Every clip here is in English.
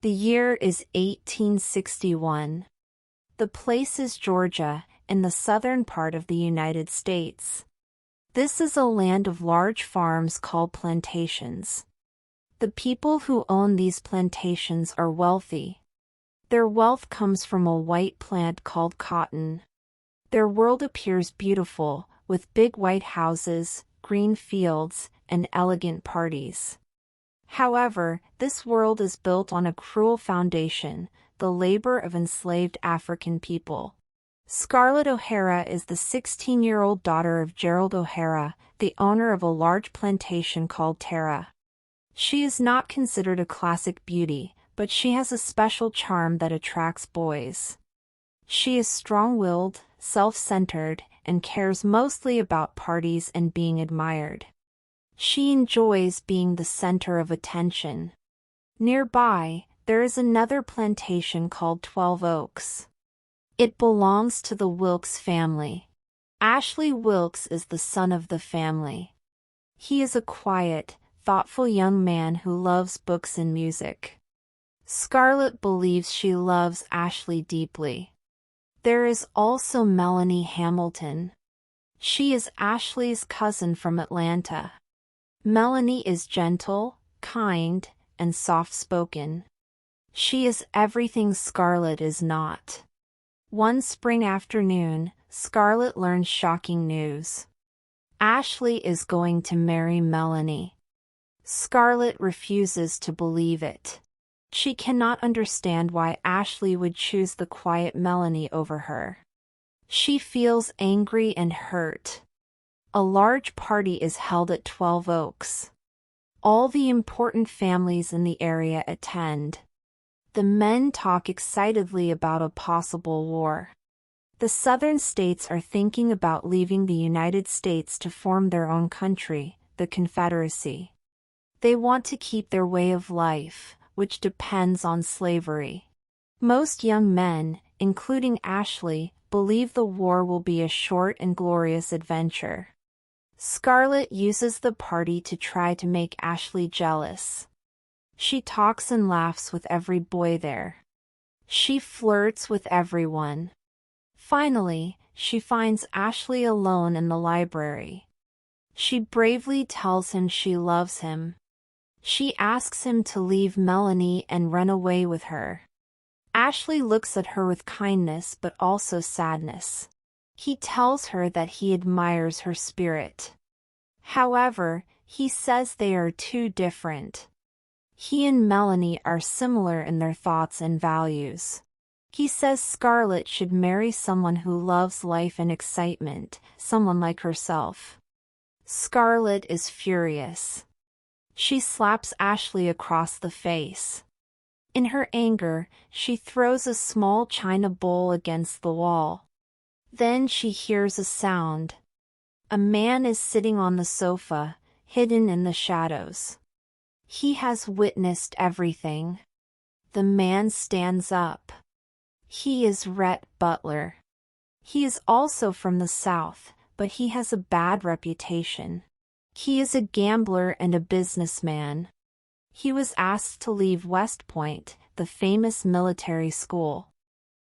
The year is 1861. The place is Georgia, in the southern part of the United States. This is a land of large farms called plantations. The people who own these plantations are wealthy. Their wealth comes from a white plant called cotton. Their world appears beautiful, with big white houses, green fields, and elegant parties. However, this world is built on a cruel foundation, the labor of enslaved African people. Scarlett O'Hara is the 16-year-old daughter of Gerald O'Hara, the owner of a large plantation called Tara. She is not considered a classic beauty, but she has a special charm that attracts boys. She is strong-willed, self-centered, and cares mostly about parties and being admired. She enjoys being the center of attention. Nearby, there is another plantation called 12 Oaks. It belongs to the Wilkes family. Ashley Wilkes is the son of the family. He is a quiet, thoughtful young man who loves books and music. Scarlett believes she loves Ashley deeply. There is also Melanie Hamilton. She is Ashley's cousin from Atlanta. Melanie is gentle, kind, and soft-spoken. She is everything Scarlett is not. One spring afternoon, Scarlett learns shocking news. Ashley is going to marry Melanie. Scarlett refuses to believe it. She cannot understand why Ashley would choose the quiet Melanie over her. She feels angry and hurt. A large party is held at 12 Oaks. All the important families in the area attend. The men talk excitedly about a possible war. The southern states are thinking about leaving the United States to form their own country, the Confederacy. They want to keep their way of life, which depends on slavery. Most young men, including Ashley, believe the war will be a short and glorious adventure. Scarlett uses the party to try to make Ashley jealous. She talks and laughs with every boy there. She flirts with everyone. Finally, she finds Ashley alone in the library. She bravely tells him she loves him. She asks him to leave Melanie and run away with her. Ashley looks at her with kindness but also sadness. He tells her that he admires her spirit. However, he says they are too different. He and Melanie are similar in their thoughts and values. He says Scarlett should marry someone who loves life and excitement, someone like herself. Scarlett is furious. She slaps Ashley across the face. In her anger, she throws a small china bowl against the wall. Then she hears a sound. A man is sitting on the sofa, hidden in the shadows. He has witnessed everything. The man stands up. He is Rhett Butler. He is also from the South, but he has a bad reputation. He is a gambler and a businessman. He was asked to leave West Point, the famous military school.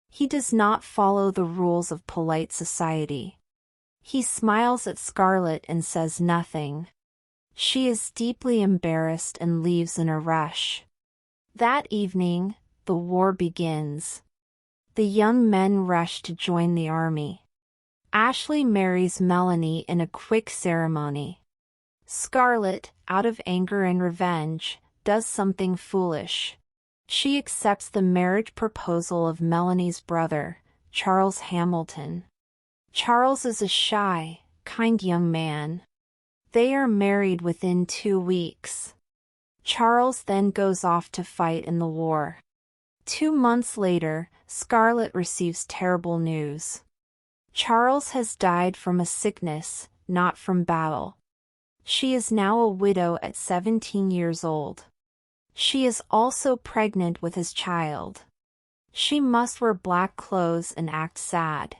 He does not follow the rules of polite society. He smiles at Scarlett and says nothing. She is deeply embarrassed and leaves in a rush. That evening, the war begins. The young men rush to join the army. Ashley marries Melanie in a quick ceremony. Scarlett, out of anger and revenge, does something foolish. She accepts the marriage proposal of Melanie's brother, Charles Hamilton. Charles is a shy, kind young man. They are married within 2 weeks. Charles then goes off to fight in the war. 2 months later, Scarlett receives terrible news. Charles has died from a sickness, not from battle. She is now a widow at 17 years old. She is also pregnant with his child. She must wear black clothes and act sad.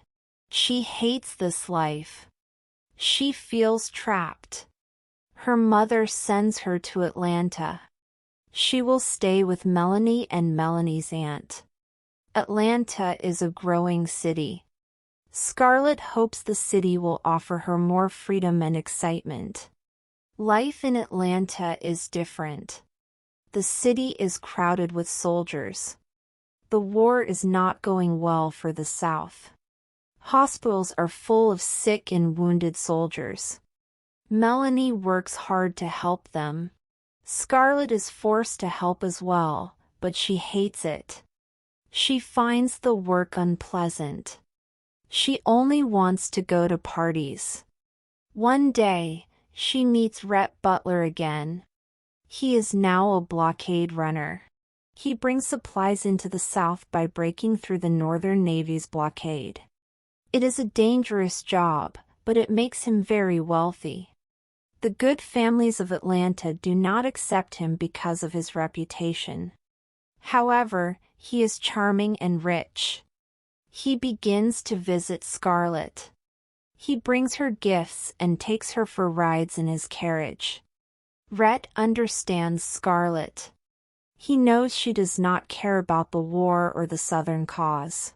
She hates this life. She feels trapped. Her mother sends her to Atlanta. She will stay with Melanie and Melanie's aunt. Atlanta is a growing city. Scarlett hopes the city will offer her more freedom and excitement. Life in Atlanta is different. The city is crowded with soldiers. The war is not going well for the South. Hospitals are full of sick and wounded soldiers. Melanie works hard to help them. Scarlett is forced to help as well, but she hates it. She finds the work unpleasant. She only wants to go to parties. One day, she meets Rhett Butler again. He is now a blockade runner. He brings supplies into the South by breaking through the Northern Navy's blockade. It is a dangerous job, but it makes him very wealthy. The good families of Atlanta do not accept him because of his reputation. However, he is charming and rich. He begins to visit Scarlett. He brings her gifts and takes her for rides in his carriage. Rhett understands Scarlett. He knows she does not care about the war or the Southern cause.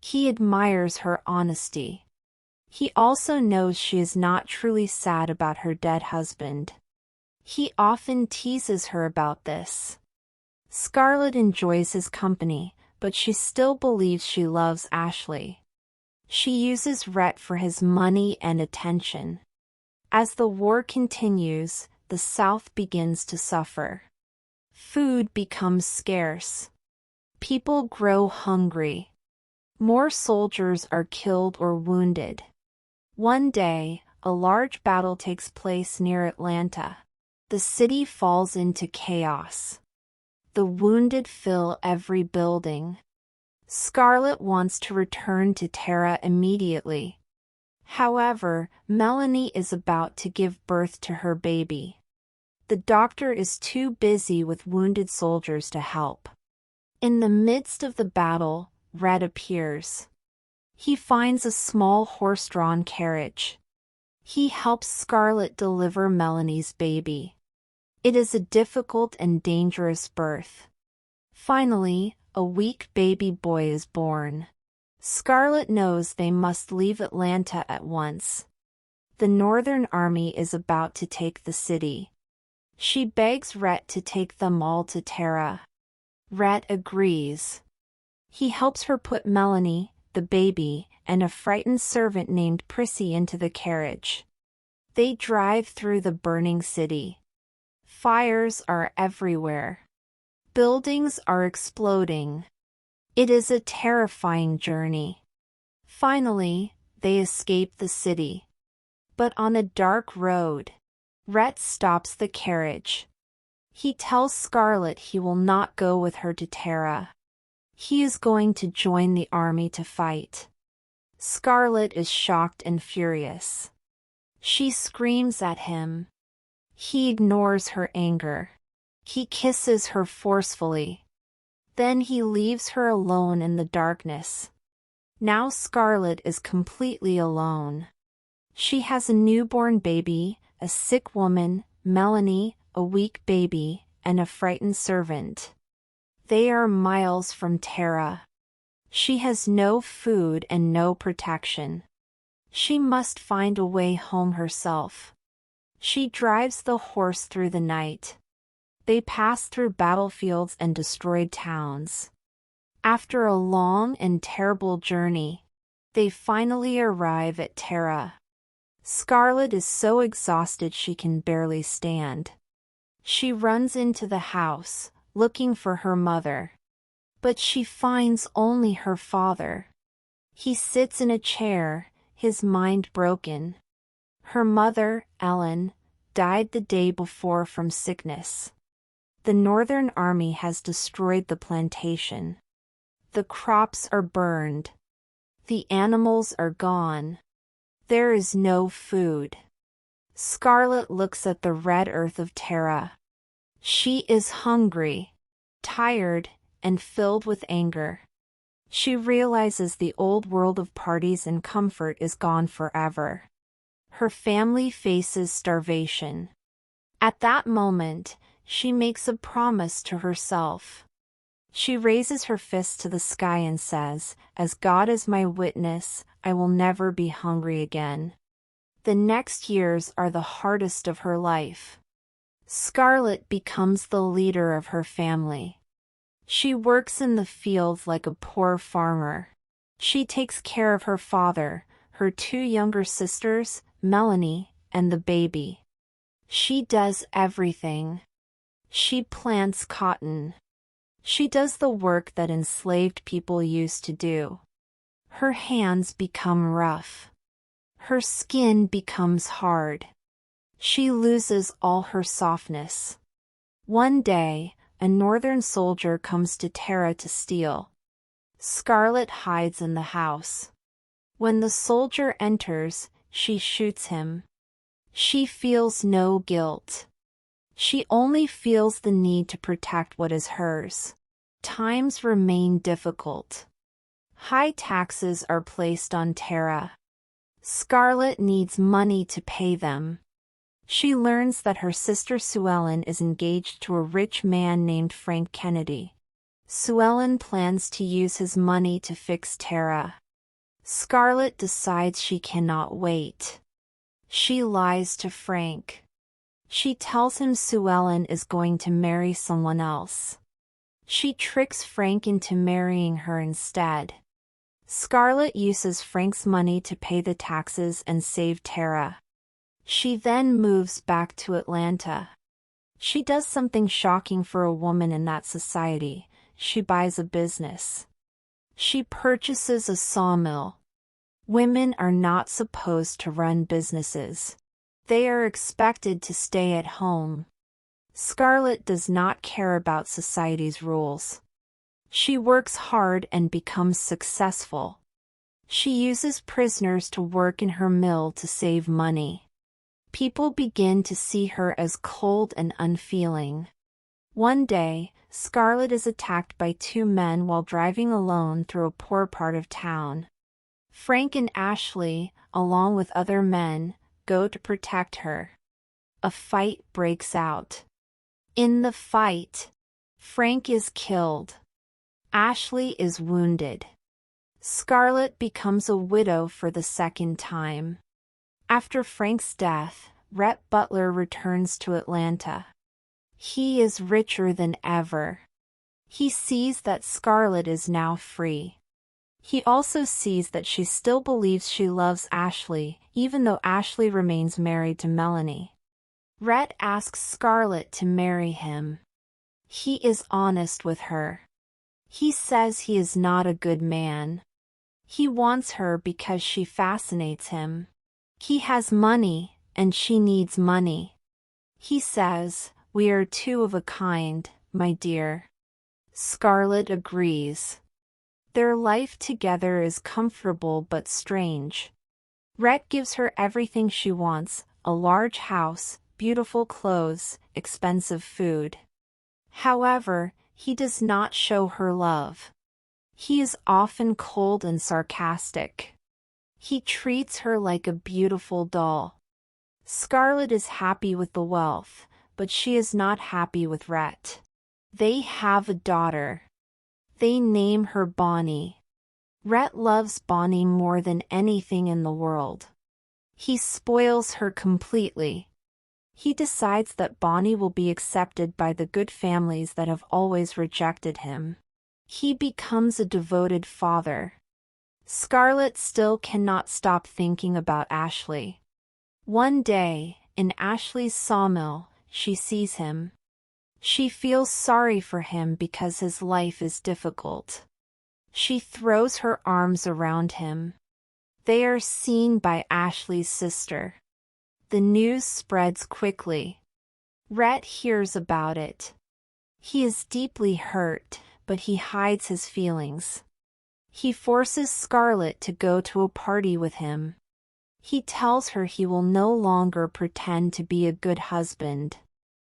He admires her honesty. He also knows she is not truly sad about her dead husband. He often teases her about this. Scarlett enjoys his company, but she still believes she loves Ashley. She uses Rhett for his money and attention. As the war continues, the South begins to suffer. Food becomes scarce. People grow hungry. More soldiers are killed or wounded. One day, a large battle takes place near Atlanta. The city falls into chaos. The wounded fill every building. Scarlett wants to return to Tara immediately. However, Melanie is about to give birth to her baby. The doctor is too busy with wounded soldiers to help. In the midst of the battle, Rhett appears. He finds a small horse-drawn carriage. He helps Scarlett deliver Melanie's baby. It is a difficult and dangerous birth. Finally, a weak baby boy is born. Scarlett knows they must leave Atlanta at once. The Northern Army is about to take the city. She begs Rhett to take them all to Tara. Rhett agrees. He helps her put Melanie, the baby, and a frightened servant named Prissy into the carriage. They drive through the burning city. Fires are everywhere. Buildings are exploding. It is a terrifying journey. Finally, they escape the city. But on a dark road, Rhett stops the carriage. He tells Scarlett he will not go with her to Tara. He is going to join the army to fight. Scarlett is shocked and furious. She screams at him. He ignores her anger. He kisses her forcefully. Then he leaves her alone in the darkness. Now Scarlett is completely alone. She has a newborn baby, a sick woman, Melanie, a weak baby, and a frightened servant. They are miles from Tara. She has no food and no protection. She must find a way home herself. She drives the horse through the night. They pass through battlefields and destroyed towns. After a long and terrible journey, they finally arrive at Tara. Scarlett is so exhausted she can barely stand. She runs into the house, looking for her mother. But she finds only her father. He sits in a chair, his mind broken. Her mother, Ellen, died the day before from sickness. The Northern Army has destroyed the plantation. The crops are burned. The animals are gone. There is no food. Scarlett looks at the red earth of Tara. She is hungry, tired, and filled with anger. She realizes the old world of parties and comfort is gone forever. Her family faces starvation. At that moment, She makes a promise to herself. She raises her fist to the sky and says, "As God is my witness, I will never be hungry again." The next years are the hardest of her life. Scarlett becomes the leader of her family. She works in the fields like a poor farmer. She takes care of her father, her two younger sisters, Melanie, and the baby. She does everything. She plants cotton. She does the work that enslaved people used to do. Her hands become rough. Her skin becomes hard. She loses all her softness. One day, a northern soldier comes to Tara to steal. Scarlett hides in the house. When the soldier enters, she shoots him. She feels no guilt. She only feels the need to protect what is hers. Times remain difficult. High taxes are placed on Tara. Scarlett needs money to pay them. She learns that her sister Sue Ellen is engaged to a rich man named Frank Kennedy. Sue Ellen plans to use his money to fix Tara. Scarlett decides she cannot wait. She lies to Frank. She tells him Sue Ellen is going to marry someone else. She tricks Frank into marrying her instead. Scarlett uses Frank's money to pay the taxes and save Tara. She then moves back to Atlanta. She does something shocking for a woman in that society. She buys a business. She purchases a sawmill. Women are not supposed to run businesses. They are expected to stay at home. Scarlett does not care about society's rules. She works hard and becomes successful. She uses prisoners to work in her mill to save money. People begin to see her as cold and unfeeling. One day, Scarlett is attacked by two men while driving alone through a poor part of town. Frank and Ashley, along with other men, go to protect her. A fight breaks out. In the fight, Frank is killed. Ashley is wounded. Scarlett becomes a widow for the second time. After Frank's death, Rhett Butler returns to Atlanta. He is richer than ever. He sees that Scarlett is now free. He also sees that she still believes she loves Ashley, even though Ashley remains married to Melanie. Rhett asks Scarlett to marry him. He is honest with her. He says he is not a good man. He wants her because she fascinates him. He has money, and she needs money. He says, "We are two of a kind, my dear." Scarlett agrees. Their life together is comfortable but strange. Rhett gives her everything she wants: a large house, beautiful clothes, expensive food. However, he does not show her love. He is often cold and sarcastic. He treats her like a beautiful doll. Scarlett is happy with the wealth, but she is not happy with Rhett. They have a daughter. They name her Bonnie. Rhett loves Bonnie more than anything in the world. He spoils her completely. He decides that Bonnie will be accepted by the good families that have always rejected him. He becomes a devoted father. Scarlett still cannot stop thinking about Ashley. One day, in Ashley's sawmill, she sees him. She feels sorry for him because his life is difficult. She throws her arms around him. They are seen by Ashley's sister. The news spreads quickly. Rhett hears about it. He is deeply hurt, but he hides his feelings. He forces Scarlett to go to a party with him. He tells her he will no longer pretend to be a good husband.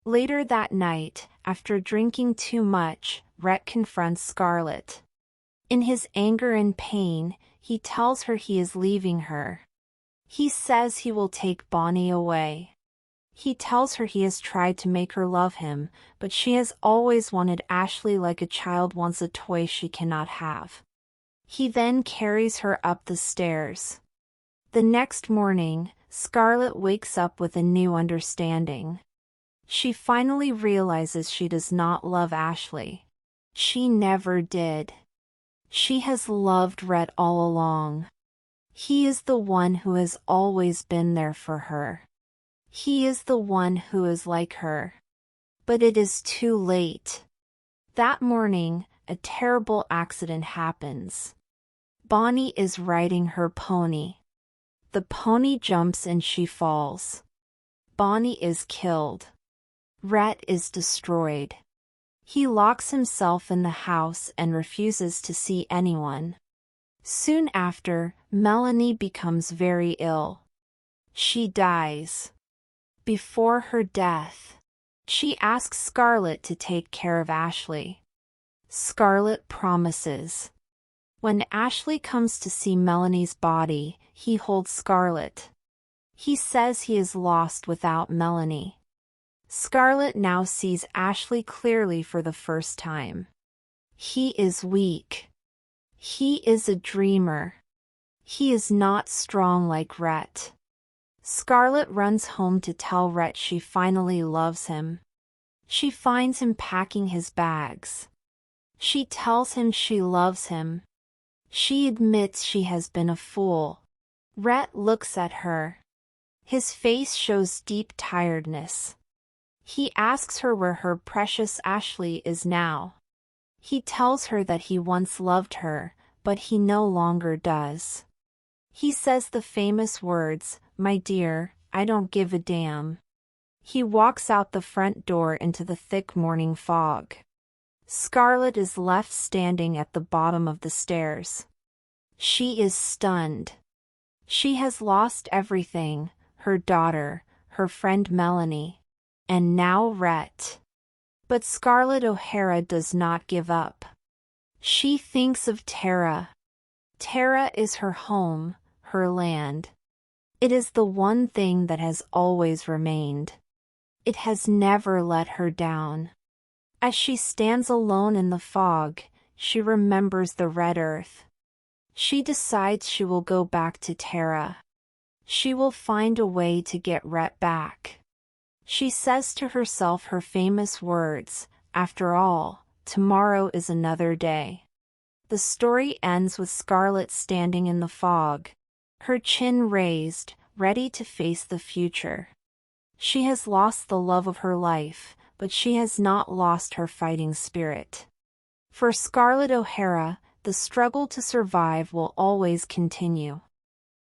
Later that night, after drinking too much, Rhett confronts Scarlett. In his anger and pain, he tells her he is leaving her. He says he will take Bonnie away. He tells her he has tried to make her love him, but she has always wanted Ashley like a child wants a toy she cannot have. He then carries her up the stairs. The next morning, Scarlett wakes up with a new understanding. She finally realizes she does not love Ashley. She never did. She has loved Rhett all along. He is the one who has always been there for her. He is the one who is like her. But it is too late. That morning, a terrible accident happens. Bonnie is riding her pony. The pony jumps and she falls. Bonnie is killed. Rhett is destroyed. He locks himself in the house and refuses to see anyone. Soon after, Melanie becomes very ill. She dies. Before her death, she asks Scarlett to take care of Ashley. Scarlett promises. When Ashley comes to see Melanie's body, he holds Scarlett. He says he is lost without Melanie. Scarlett now sees Ashley clearly for the first time. He is weak. He is a dreamer. He is not strong like Rhett. Scarlett runs home to tell Rhett she finally loves him. She finds him packing his bags. She tells him she loves him. She admits she has been a fool. Rhett looks at her. His face shows deep tiredness. He asks her where her precious Ashley is now. He tells her that he once loved her, but he no longer does. He says the famous words, "My dear, I don't give a damn." He walks out the front door into the thick morning fog. Scarlett is left standing at the bottom of the stairs. She is stunned. She has lost everything, her daughter, her friend Melanie, and now Rhett. But Scarlett O'Hara does not give up. She thinks of Tara. Tara is her home, her land. It is the one thing that has always remained. It has never let her down. As she stands alone in the fog, she remembers the red earth. She decides she will go back to Tara. She will find a way to get Rhett back. She says to herself her famous words, "After all, tomorrow is another day." The story ends with Scarlett standing in the fog, her chin raised, ready to face the future. She has lost the love of her life, but she has not lost her fighting spirit. For Scarlett O'Hara, the struggle to survive will always continue.